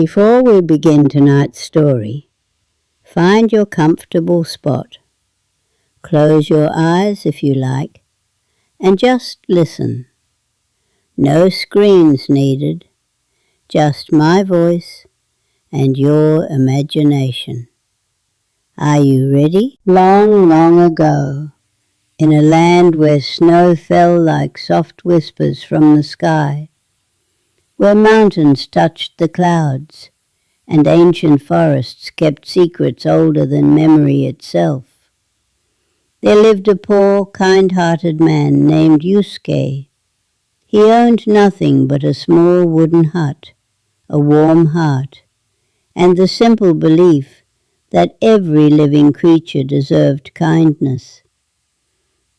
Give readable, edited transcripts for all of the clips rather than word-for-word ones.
Before we begin tonight's story, find your comfortable spot. Close your eyes if you like, and just listen. No screens needed, just my voice and your imagination. Are you ready? Long, long ago, in a land where snow fell like soft whispers from the sky, where mountains touched the clouds, and ancient forests kept secrets older than memory itself, there lived a poor, kind-hearted man named Yusuke. He owned nothing but a small wooden hut, a warm heart, and the simple belief that every living creature deserved kindness.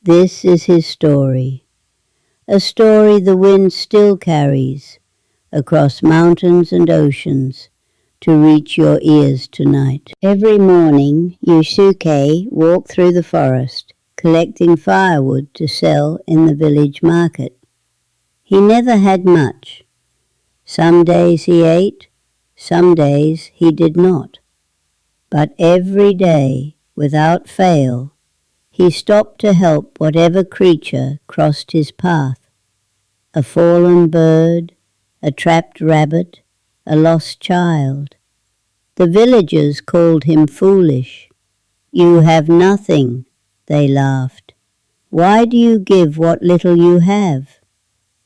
This is his story, a story the wind still carries across mountains and oceans to reach your ears tonight. Every morning, Yusuke walked through the forest, collecting firewood to sell in the village market. He never had much. Some days he ate, some days he did not. But every day, without fail, he stopped to help whatever creature crossed his path. A fallen bird, a trapped rabbit, a lost child. The villagers called him foolish. You have nothing, they laughed. Why do you give what little you have?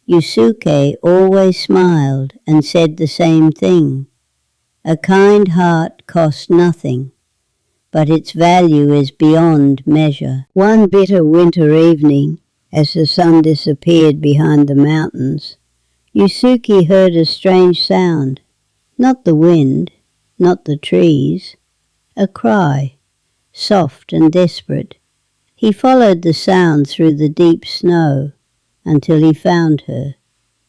Yusuke always smiled and said the same thing. A kind heart costs nothing, but its value is beyond measure. One bitter winter evening, as the sun disappeared behind the mountains, Yusuke heard a strange sound. Not the wind, not the trees, a cry, soft and desperate. He followed the sound through the deep snow until he found her,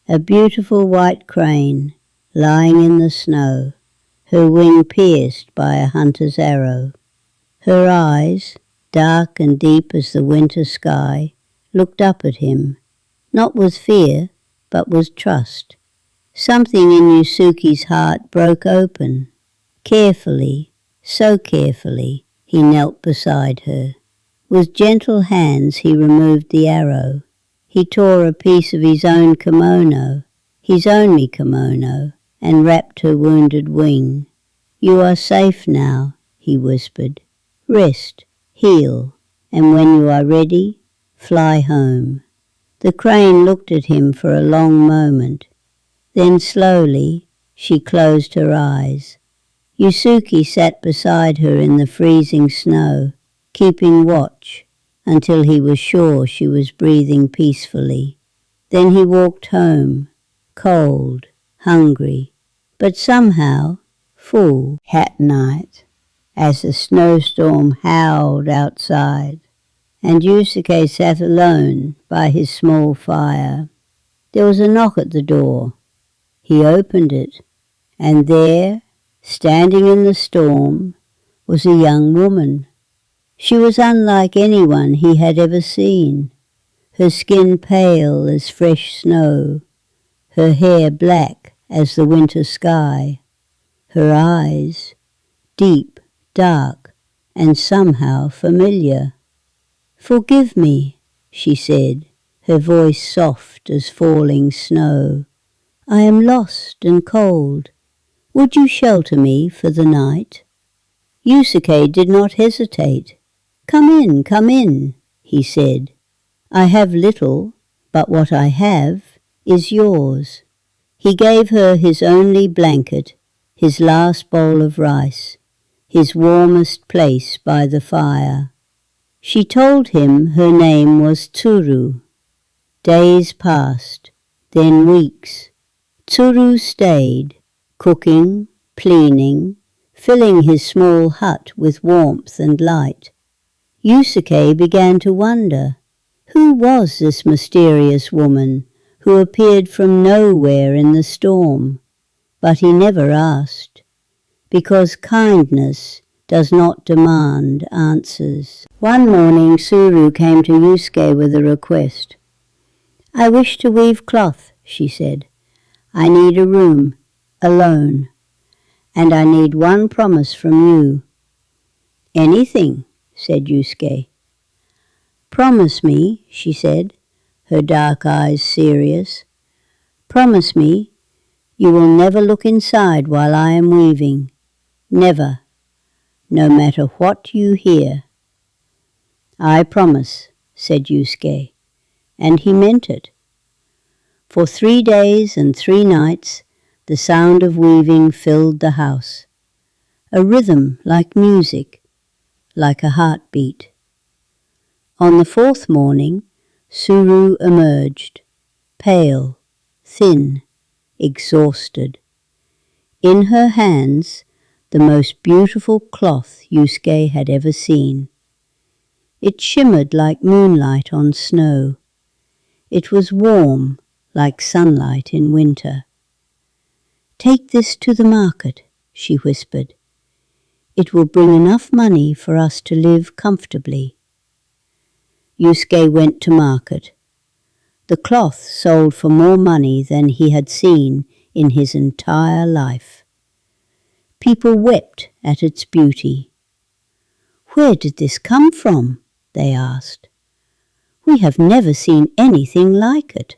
a beautiful white crane lying in the snow, her wing pierced by a hunter's arrow. Her eyes, dark and deep as the winter sky, looked up at him, not with fear, but with trust. Something in Yusuke's heart broke open. Carefully, so carefully, he knelt beside her. With gentle hands he removed the arrow. He tore a piece of his own kimono, his only kimono, and wrapped her wounded wing. You are safe now, he whispered. Rest, heal, and when you are ready, fly home. The crane looked at him for a long moment. Then slowly she closed her eyes. Yusuke sat beside her in the freezing snow, keeping watch until he was sure she was breathing peacefully. Then he walked home, cold, hungry, but somehow full. At night, as the snowstorm howled outside, and Yusuke sat alone by his small fire, there was a knock at the door. He opened it, and there, standing in the storm, was a young woman. She was unlike anyone he had ever seen, her skin pale as fresh snow, her hair black as the winter sky, her eyes deep, dark, and somehow familiar. "Forgive me," she said, her voice soft as falling snow. "I am lost and cold. Would you shelter me for the night?" Yusuke did not hesitate. Come in, he said. "I have little, but what I have is yours." He gave her his only blanket, his last bowl of rice, his warmest place by the fire. She told him her name was Tsuru. Days passed, then weeks. Tsuru stayed, cooking, cleaning, filling his small hut with warmth and light. Yusuke began to wonder, who was this mysterious woman who appeared from nowhere in the storm? But he never asked, because kindness does not demand answers. One morning Tsuru came to Yusuke with a request. "I wish to weave cloth," she said. "I need a room, alone. and I need one promise from you." "Anything," said Yusuke. "Promise me," she said, her dark eyes serious. "Promise me you will never look inside while I am weaving. Never, no matter what you hear." "I promise," said Yusuke, and he meant it. For 3 days and 3 nights the sound of weaving filled the house, a rhythm like music, like a heartbeat. On the 4th morning, Suru emerged, pale, thin, exhausted. In her hands, the most beautiful cloth Yusuke had ever seen. It shimmered like moonlight on snow. It was warm like sunlight in winter. "Take this to the market," she whispered. "It will bring enough money for us to live comfortably." Yusuke went to market. The cloth sold for more money than he had seen in his entire life. People wept at its beauty. "Where did this come from?" they asked. "We have never seen anything like it."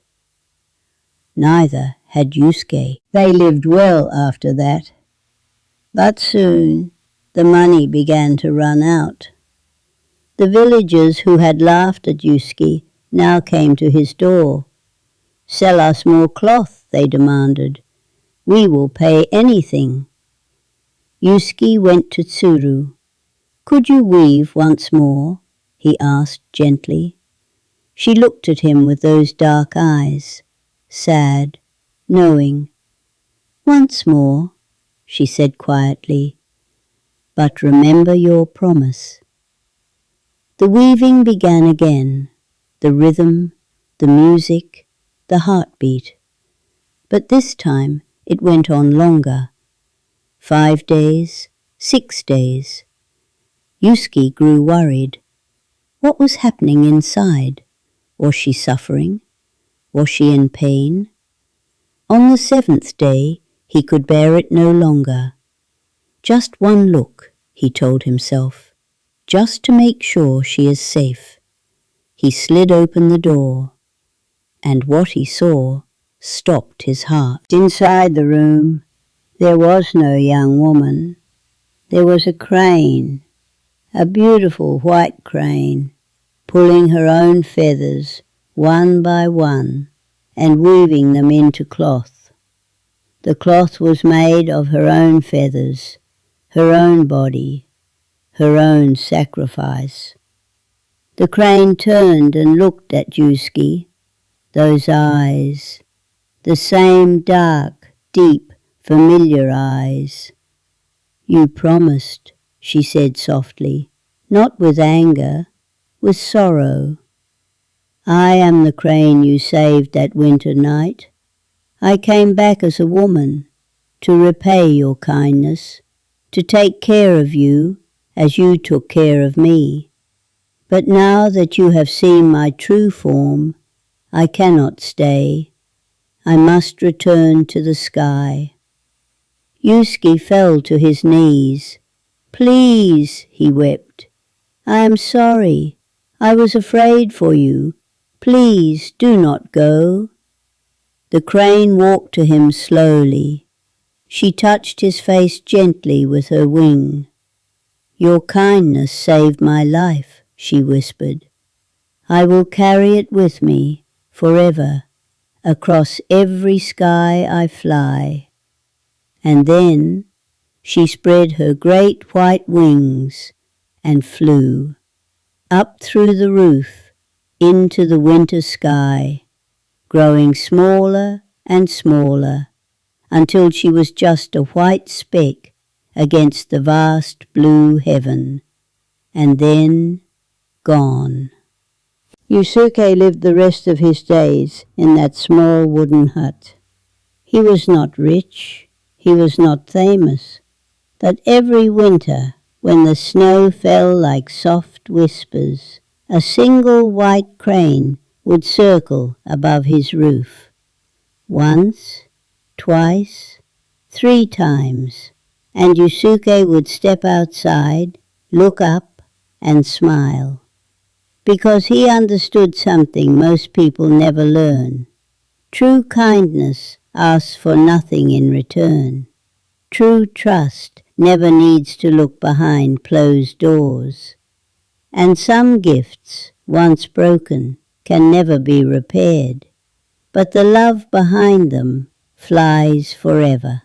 Neither had Yusuke. They lived well after that. But soon the money began to run out. The villagers who had laughed at Yusuke now came to his door. "Sell us more cloth," they demanded. "We will pay anything." Yusuke went to Tsuru. "Could you weave once more?" he asked gently. She looked at him with those dark eyes, sad, knowing. "Once more," she said quietly, "but remember your promise." The weaving began again, the rhythm, the music, the heartbeat. But this time it went on longer. 5 days, 6 days. Yusuke grew worried. What was happening inside? Was she suffering? Was she in pain? On the 7th day, he could bear it no longer. "Just one look," he told himself, "just to make sure she is safe." He slid open the door, and what he saw stopped his heart. Inside the room, there was no young woman. There was a crane, a beautiful white crane, pulling her own feathers one by one and weaving them into cloth. The cloth was made of her own feathers, her own body, her own sacrifice. The crane turned and looked at Yusuke, those eyes, the same dark, deep, familiar eyes. "You promised," she said softly, not with anger, with sorrow. "I am the crane you saved that winter night. I came back as a woman to repay your kindness, to take care of you as you took care of me. But now that you have seen my true form, I cannot stay. I must return to the sky." Yusuke fell to his knees. "Please," he wept. "I am sorry. I was afraid for you. Please do not go." The crane walked to him slowly. She touched his face gently with her wing. "Your kindness saved my life," she whispered. "I will carry it with me forever, across every sky I fly." And then she spread her great white wings and flew up through the roof into the winter sky, growing smaller and smaller until she was just a white speck against the vast blue heaven, and then gone. Yusuke lived the rest of his days in that small wooden hut. He was not rich, he was not famous, but every winter, when the snow fell like soft whispers, a single white crane would circle above his roof. Once, twice, 3 times, and Yusuke would step outside, look up, and smile. Because he understood something most people never learn. True kindness asks for nothing in return. True trust never needs to look behind closed doors. And some gifts, once broken, can never be repaired. But the love behind them flies forever.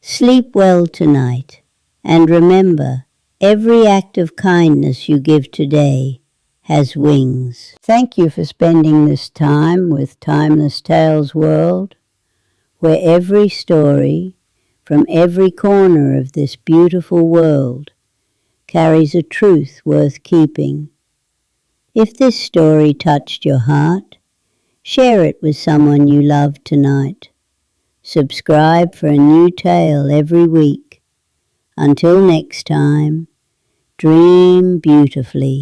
Sleep well tonight, and remember, every act of kindness you give today has wings. Thank you for spending this time with Timeless Tales World, where every story from every corner of this beautiful world carries a truth worth keeping. If this story touched your heart, share it with someone you love tonight. Subscribe for a new tale every week. Until next time, dream beautifully.